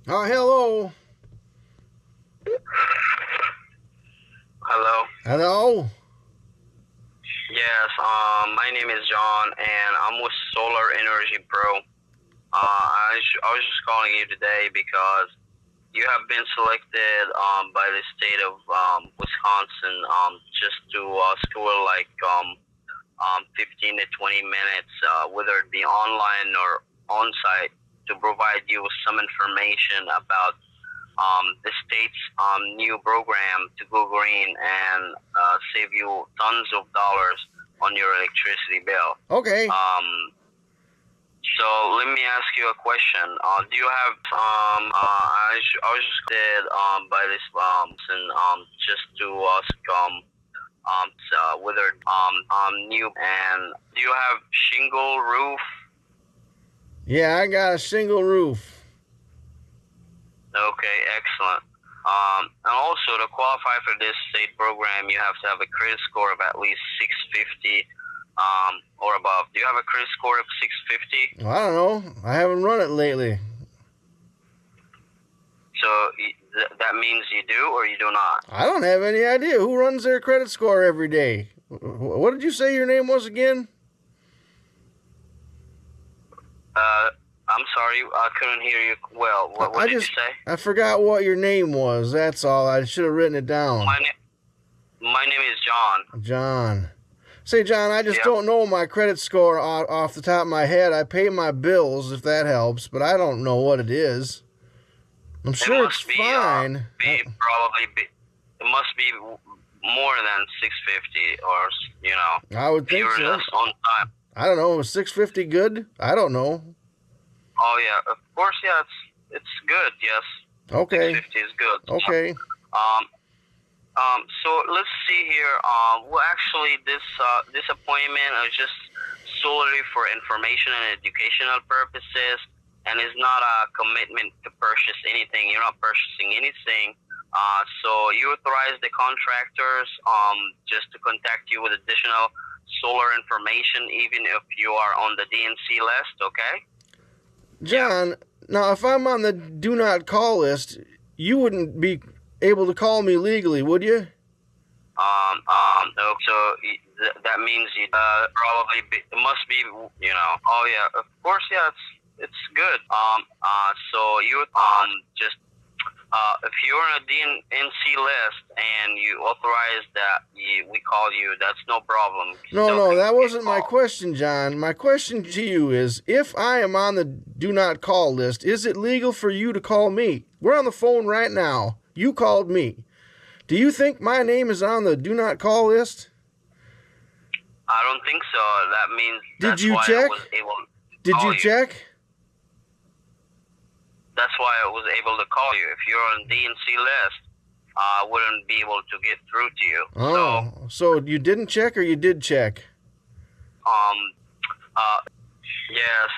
Hello. Hello. Hello. Yes. My name is John, and I'm with Solar Energy Pro. I was just calling you today because you have been selected by the state of Wisconsin just to school like 15 to 20 minutes, whether it be online or on site, to provide you with some information about the state's new program to go green and save you tons of dollars on your electricity bill. Okay. So let me ask you a question. Do you have I was just by this and just to ask whether new, and do you have shingle roof? Yeah, I got a shingle roof. Okay, excellent. And also, to qualify for this state program, you have to have a credit score of at least 650 or above. Do you have a credit score of 650? Well, I don't know. I haven't run it lately. So that means you do or you do not? I don't have any idea. Who runs their credit score every day? What did you say your name was again? I'm sorry, I couldn't hear you well. What did you say? I forgot what your name was. That's all. I should have written it down. My name is John. John. Say, John, I just don't know my credit score off the top of my head. I pay my bills, if that helps, but I don't know what it is. I'm sure it's fine. It must be more than 650, or, you know. I would think so. Just on time. I don't know. Is 650 good? I don't know. Oh, yeah. Of course, yeah, it's good, yes. Okay. 650 is good. Okay. So let's see here. Well, actually, this appointment is just solely for information and educational purposes, and is not a commitment to purchase anything. You're not purchasing anything. So you authorize the contractors just to contact you with additional solar information, even if you are on the DNC list. Okay. John, now if I'm on the do not call list, you wouldn't be able to call me legally, would you? No. So that means you probably it must be, you know. Oh yeah, of course, yeah. It's good. So you just if you're on a DNC list and you authorize that we call you, that's no problem. No, that wasn't my question, John. My question to you is, if I am on the do not call list, is it legal for you to call me? We're on the phone right now. You called me. Do you think my name is on the do not call list? I don't think so. That means Did you check? Did you check? That's why I was able to call you. If you're on DNC list, I wouldn't be able to get through to you. Oh, so you didn't check or you did check? Yes.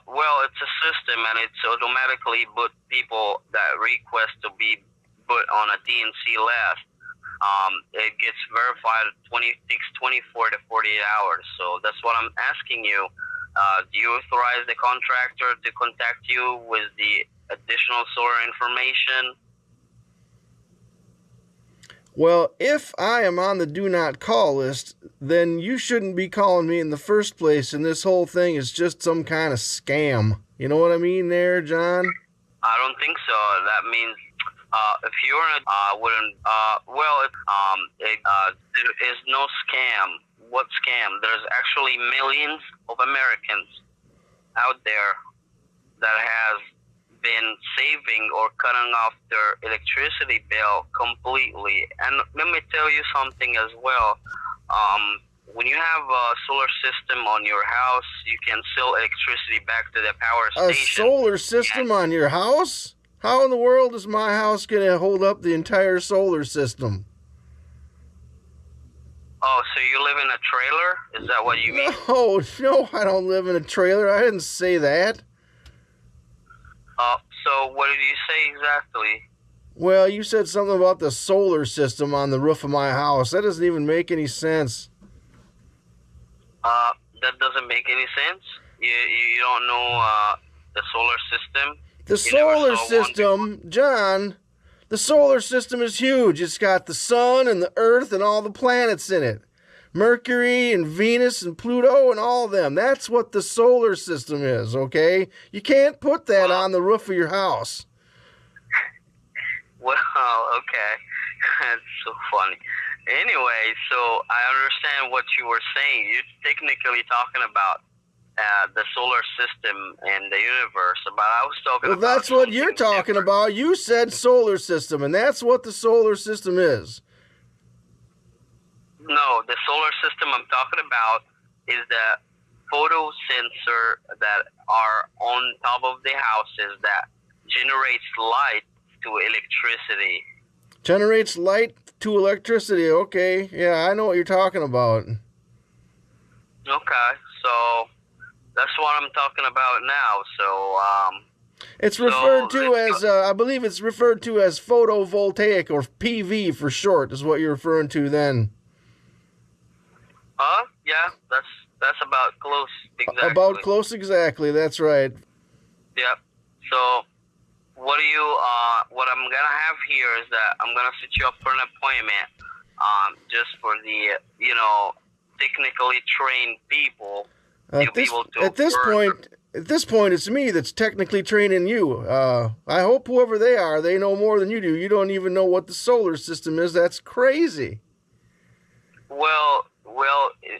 Well, it's a system, and it's automatically put people that request to be put on a DNC list. It gets verified 24 to 48 hours. So that's what I'm asking you. Do you authorize the contractor to contact you with the additional solar information? Well, if I am on the do not call list, then you shouldn't be calling me in the first place, and this whole thing is just some kind of scam. You know what I mean there, John? I don't think so. That means if you're in there is no scam. What scam? There's actually millions of Americans out there that has been saving or cutting off their electricity bill completely. And let me tell you something as well. When you have a solar system on your house, you can sell electricity back to the power station. A solar system on your house? How in the world is my house going to hold up the entire solar system? Oh, so you live in a trailer? Is that what you mean? No, I don't live in a trailer. I didn't say that. So what did you say exactly? Well, you said something about the solar system on the roof of my house. That doesn't even make any sense. That doesn't make any sense? You don't know the solar system? The solar system, John, the solar system is huge. It's got the sun and the earth and all the planets in it. Mercury and Venus and Pluto and all of them. That's what the solar system is, okay? You can't put that on the roof of your house. Well, okay. That's so funny. Anyway, so I understand what you were saying. You're technically talking about the solar system and the universe, but I was talking about... Well, that's what you're talking about. You said solar system, and that's what the solar system is. No, the solar system I'm talking about is the photo sensor that are on top of the houses that generates light to electricity. Generates light to electricity. Okay. Yeah, I know what you're talking about. Okay, so... that's what I'm talking about now. So, it's referred to as, I believe it's referred to as photovoltaic, or PV for short, is what you're referring to then. Yeah, that's about close, exactly. About close, exactly. That's right. Yeah. So, what I'm gonna have here is that I'm gonna set you up for an appointment, just for the, technically trained people. At this point, it's me that's technically training you. I hope whoever they are, they know more than you do. You don't even know what the solar system is. That's crazy. Well,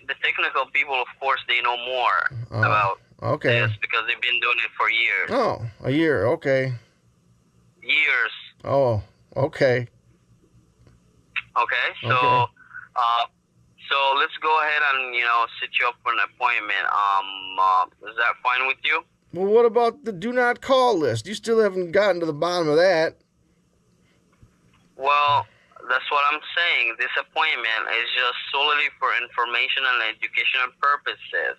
the technical people, of course, they know more about this because they've been doing it for years. Oh, a year. Okay. Years. Oh, okay. Okay. So, So let's go ahead and, set you up for an appointment. Is that fine with you? Well, what about the do not call list? You still haven't gotten to the bottom of that. Well, that's what I'm saying. This appointment is just solely for information and educational purposes.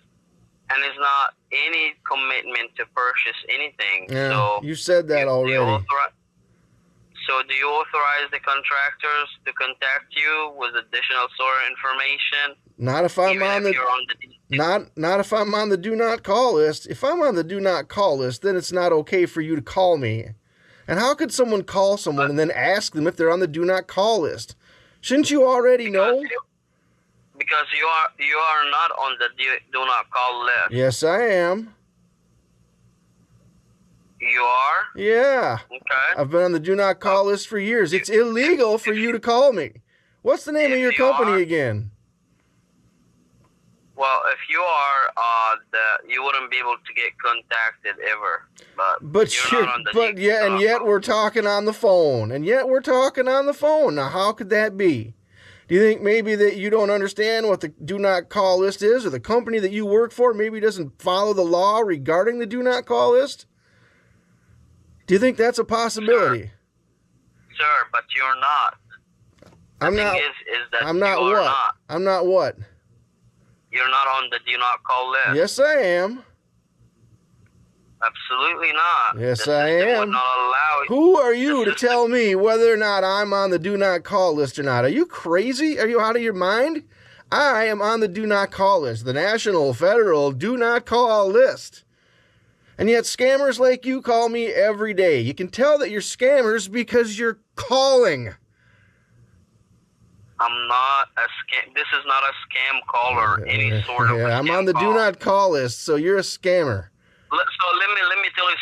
And it's not any commitment to purchase anything. Yeah, so you said that already. So do you authorize the contractors to contact you with additional solar information? Not if I'm on the not if I'm on the do not call list. If I'm on the do not call list, then it's not okay for you to call me. And how could someone call someone and then ask them if they're on the do not call list? Shouldn't you already know? Because you are not on the do not call list. Yes, I am. You are? Yeah. Okay. I've been on the do not call list for years. It's illegal for you to call me. What's the name of your company again? Well, if you are, you wouldn't be able to get contacted ever. Yet we're talking on the phone. And yet we're talking on the phone. Now, how could that be? Do you think maybe that you don't understand what the do not call list is, or the company that you work for maybe doesn't follow the law regarding the do not call list? Do you think that's a possibility? Sir, but you're not. I'm not what? I'm not what? You're not on the do not call list. Yes, I am. Absolutely not. Yes, I am. Would not allow it. Who are you to tell me whether or not I'm on the do not call list or not? Are you crazy? Are you out of your mind? I am on the do not call list, the National Federal Do Not Call list. And yet scammers like you call me every day. You can tell that you're scammers because you're calling. I'm not a scam. This is not a scam call or any sort of a scam I'm on the call. do not call list, so you're a scammer. So let me tell you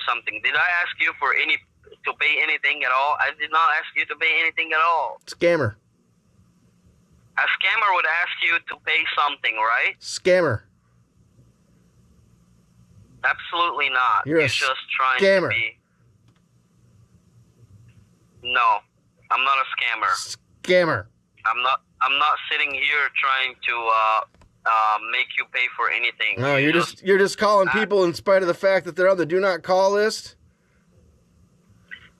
something. Did I ask you to pay anything at all? I did not ask you to pay anything at all. Scammer. A scammer would ask you to pay something, right? Scammer. Absolutely not. You're just trying scammer. to be. No, I'm not a scammer. Scammer. I'm not sitting here trying to make you pay for anything. No, you're just calling people in spite of the fact that they're on the do not call list.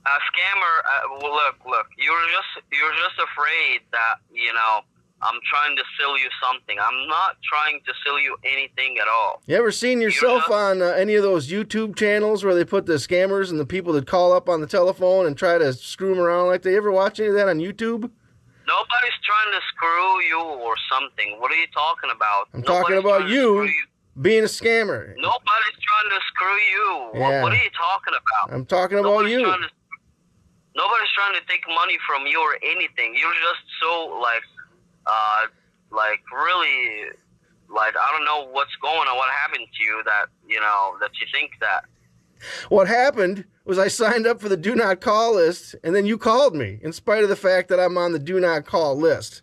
A scammer. Look. You're just afraid that I'm trying to sell you something. I'm not trying to sell you anything at all. You ever seen yourself on any of those YouTube channels where they put the scammers and the people that call up on the telephone and try to screw them around like that? You ever watch any of that on YouTube? Nobody's trying to screw you or something. What are you talking about? I'm talking about you. being a scammer. Nobody's trying to screw you. Yeah. What are you talking about? I'm talking about you. Nobody's trying to take money from you or anything. You're just so really, I don't know what's going on, what happened to you that you think that. What happened was I signed up for the do not call list, and then you called me, in spite of the fact that I'm on the do not call list.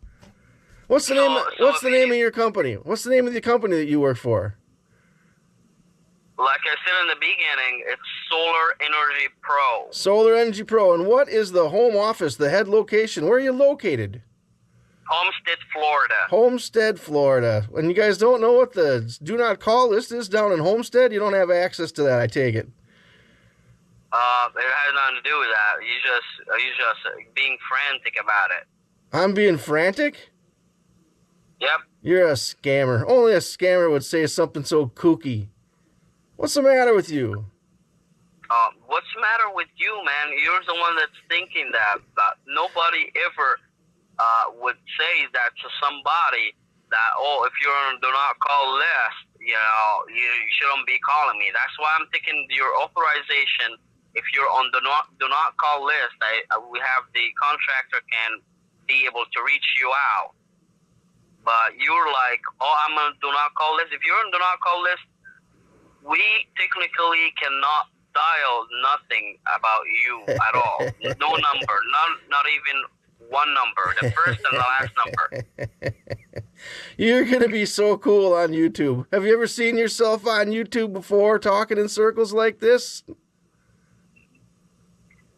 What's the name? What's the name of your company? What's the name of the company that you work for? Like I said in the beginning, it's Solar Energy Pro. Solar Energy Pro. And what is the home office, the head location? Where are you located? Homestead, Florida. Homestead, Florida. And you guys don't know what the do not call list is down in Homestead? You don't have access to that, I take it. It has nothing to do with that. You just being frantic about it. I'm being frantic? Yep. You're a scammer. Only a scammer would say something so kooky. What's the matter with you? What's the matter with you, man? You're the one that's thinking that. But nobody ever would say that to somebody that, if you're on do not call list, you shouldn't be calling me. That's why I'm taking your authorization. If you're on do not call list, we have the contractor can be able to reach you out. But you're like, I'm on do not call list. If you're on do not call list, we technically cannot dial nothing about you at all. No number, not even one number, the first and the last number. You're going to be so cool on YouTube. Have you ever seen yourself on YouTube before talking in circles like this?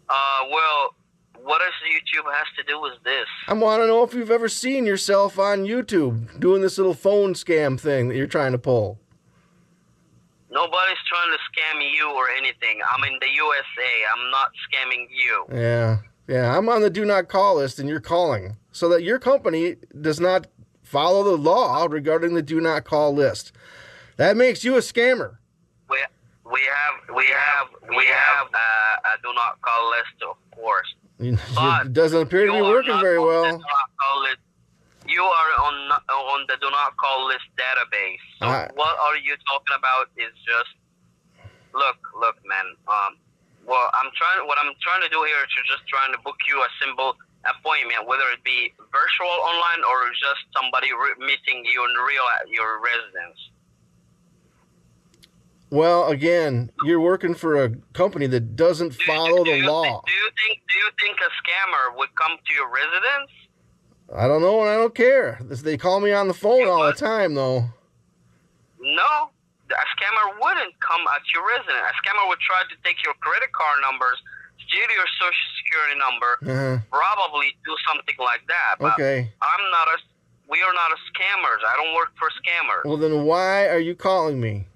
Well, what does YouTube has to do with this? I want to know if you've ever seen yourself on YouTube doing this little phone scam thing that you're trying to pull. Nobody's trying to scam you or anything. I'm in the USA. I'm not scamming you. Yeah, I'm on the do not call list and you're calling. So that your company does not follow the law regarding the do not call list. That makes you a scammer. We have a do not call list, of course. It doesn't appear to be working very well. You are on the do not call list database. So what are you talking about is just look, man. What I'm trying to do here is just trying to book you a simple appointment, whether it be virtual online or just somebody meeting you in real at your residence. Well, again, you're working for a company that doesn't follow the law. Do you think a scammer would come to your residence? I don't know, and I don't care. They call me on the phone all the time, though. No, a scammer wouldn't come at your residence. A scammer would try to take your credit card numbers, steal your social security number, probably do something like that. But okay. We are not scammers. I don't work for scammers. Well, then why are you calling me?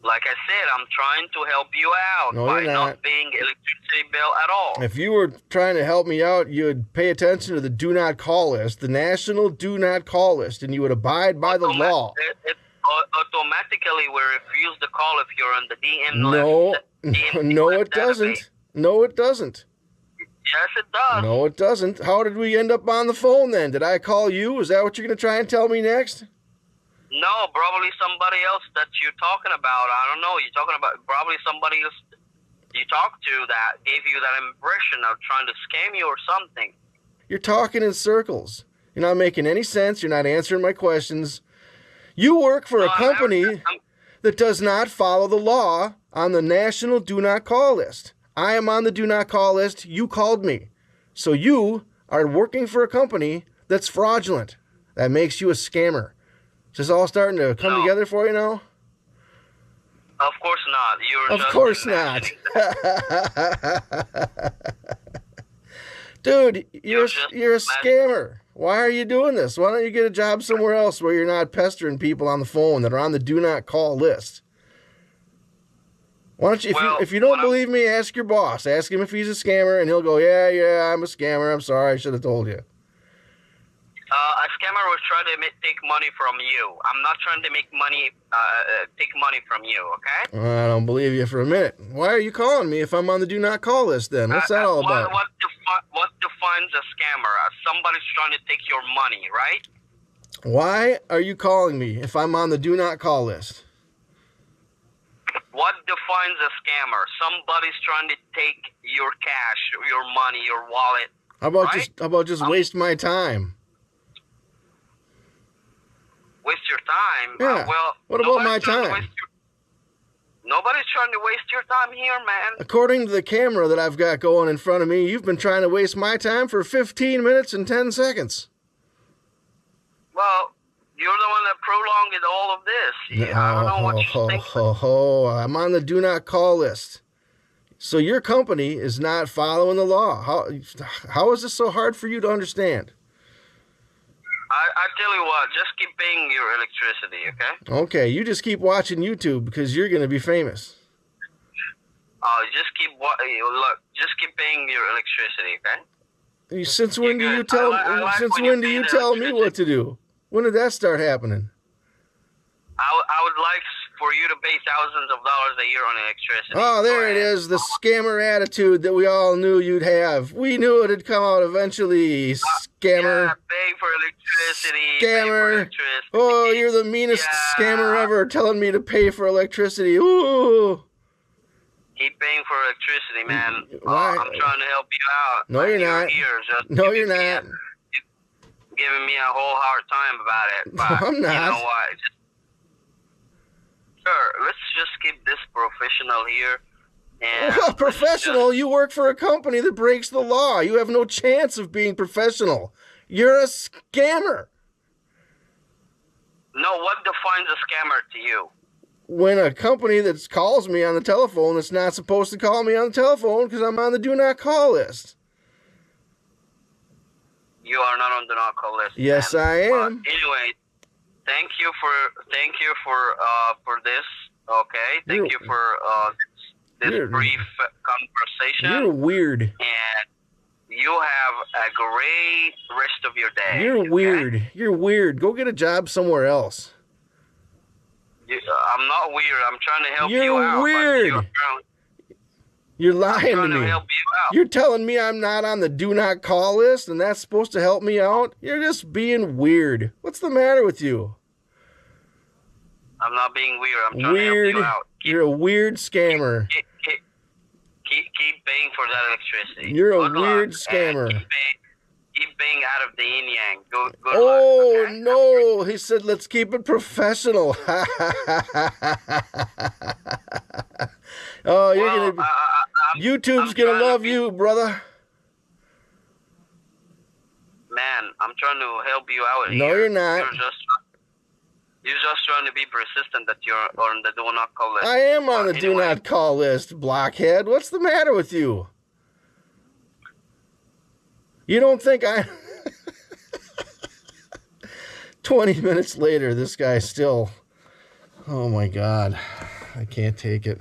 Like I said, I'm trying to help you out by not paying electricity bill at all. If you were trying to help me out, you would pay attention to the do not call list, the national do not call list, and you would abide by the law. It automatically will refuse the call if you're on the DM list. No, it doesn't. No, it doesn't. Yes, it does. No, it doesn't. How did we end up on the phone then? Did I call you? Is that what you're going to try and tell me next? No, probably somebody else that you're talking about. I don't know. You're talking about probably somebody else you talked to that gave you that impression of trying to scam you or something. You're talking in circles. You're not making any sense. You're not answering my questions. You work for a company that does not follow the law on the national do not call list. I am on the do not call list. You called me. So you are working for a company that's fraudulent. That makes you a scammer. Is this all starting to come together for you now? Of course not. Of course not. Dude, you're a scammer. Why are you doing this? Why don't you get a job somewhere else where you're not pestering people on the phone that are on the do not call list? Why don't you, if you don't believe me, ask your boss. Ask him if he's a scammer, and he'll go, yeah, I'm a scammer. I'm sorry, I should have told you. A scammer will try to take money from you. I'm not trying to take money from you, okay? I don't believe you for a minute. Why are you calling me if I'm on the do not call list then? What's that all about? What defines a scammer? Somebody's trying to take your money, right? Why are you calling me if I'm on the do not call list? What defines a scammer? Somebody's trying to take your cash, your money, your wallet. How about right? just waste my time? Waste your time? Yeah. Well, what about my time? Nobody's trying to waste your time here, man. According to the camera that I've got going in front of me, you've been trying to waste my time for 15 minutes and 10 seconds. Well, you're the one that prolonged all of this. I don't know what you think. I'm on the do not call list. So your company is not following the law. How is this so hard for you to understand? I tell you what, just keep paying your electricity, okay? Okay, you just keep watching YouTube because you're going to be famous. Just keep paying your electricity, okay? Since when do you tell me what to do? When did that start happening? I would like for you to pay thousands of dollars a year on electricity. Oh, there it is, the scammer attitude that we all knew you'd have. We knew it'd come out eventually, scammer. Yeah, pay for electricity. Scammer. Oh, you're the meanest scammer ever, telling me to pay for electricity. Ooh. Keep paying for electricity, man. Why? I'm trying to help you out. No, you're not. No, you're not. Giving me a whole hard time about it. But no, I'm not. You know what? Sure, let's just keep this professional here. And professional? You work for a company that breaks the law. You have no chance of being professional. You're a scammer. No, what defines a scammer to you? When a company that calls me on the telephone that's not supposed to call me on the telephone because I'm on the do not call list. You are not on the do not call list. Yes, I am. Anyway, thank you for this. Okay, thank you for this brief conversation. You're weird. And you have a great rest of your day. You're weird. You're weird. Go get a job somewhere else. I'm not weird. I'm trying to help you out. You're weird. You're lying to me. You're telling me I'm not on the do not call list and that's supposed to help me out? You're just being weird. What's the matter with you? I'm not being weird. I'm trying to help you out. You're a weird scammer. Keep paying for that electricity. You're a weird scammer. Keep paying out of the yin yang. Good luck, okay? No. No. He said, let's keep it professional. Oh, you're going to... YouTube's going to love you, brother. Man, I'm trying to help you out here. No, you're not. You're just trying to be persistent that you're on the do not call list. I am on the do not call list, blockhead. What's the matter with you? You don't think I... 20 minutes later, this guy's still... Oh, my God. I can't take it.